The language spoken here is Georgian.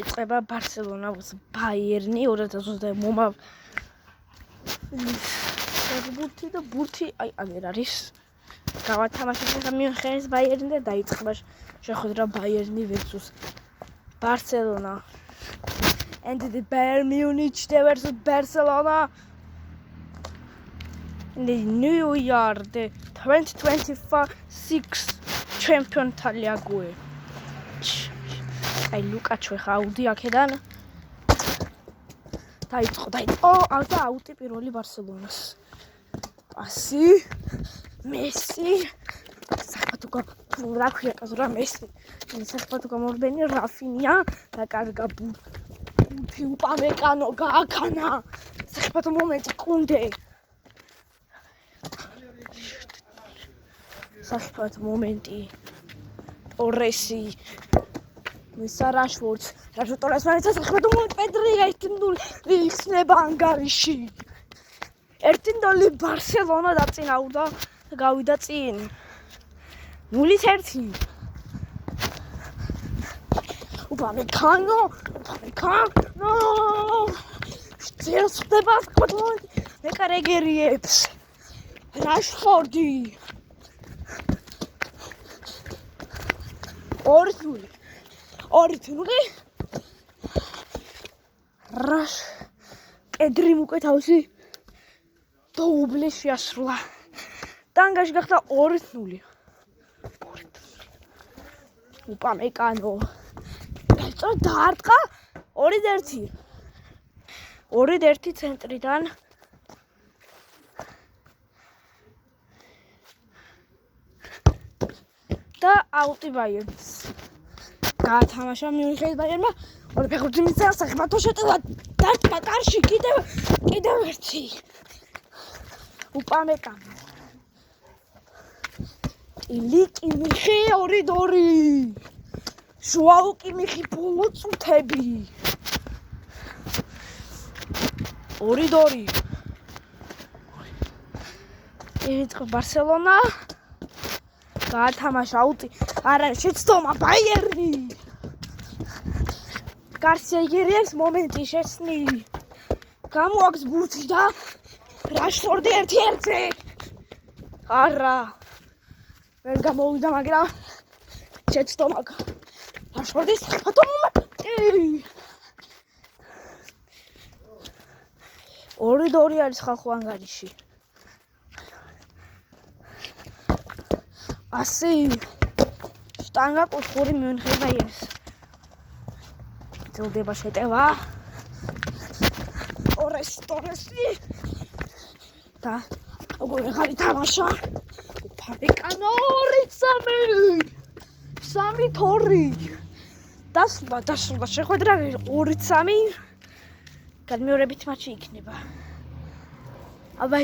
იწყება ბარსელონას ბაიერნი 2020 ბურთი და ბურთი აგერ არის. გავათამაშეთ მიუნხენის ბაიერნი და დაიწყება შეხვედრა ბაიერნი versus Barcelona. And the Bayern Munich versus Barcelona in the New Year, the 2026 champion Taliague. Ai Lukaku ხაუდი აქედან დაიწყო და აუტი პირველი ბარსელონას. პასი მესი რა ქვია კაზრა მესი საფათო გამორბენი რაფინია და კარგა ბურთი უპამეკანო გააქანა საფათო მომენტი კუნდე საფათო მომენტი ორესი Rashford torres მაინც საფათო მომენტი პედრი ერთინდული იხსნება ანგარიში ერთინდული ბარსელონა დაწინაურდა და გავიდა წინ 0-1 Upamecano შეიძლება თქვენ მეკარეგერიებს Rashford-ი 2-0 კედრიმ უკვე თავისი დოუბლი შეასრულა. ტანგაში გახდა 2-0. Upamecano. Gaico დაარტყა 2-1. 2-1 ცენტრიდან. და აუტი ბაიერნს. გაათამაშა მიუნხენის ბაიერნმა. ორი ფეხბურთი მისცა საფათო შეტევა დარტყმა კარში კიდევ ერთი. Upamecano. Iliki Mixi 2-2. Joao Kimmich ბოლო წუთები. 2-2. იწყება ბარსელონა. გაათამაშა აუტი. არა შეცდომა ბაიერნი. გარსია იგერიეს მომენტი შეცნილი. გამოაქვს ბურთი და Rashford 1-1. არა ვერ გამოვიდა მაგრამ შეცდომა Rashford-ის საფათო მომენტი 2-2 არის ხალხო ანგარიში ასე შტანგა კუთხური მიუნხენის ბაიერნს ძილდება შეტევა ორესი და როგორ ხარი თამაშა Upamecano 3-2 დასრულდა შეხვედრა 2-3 გადმეორებით მატჩი იქნება აბა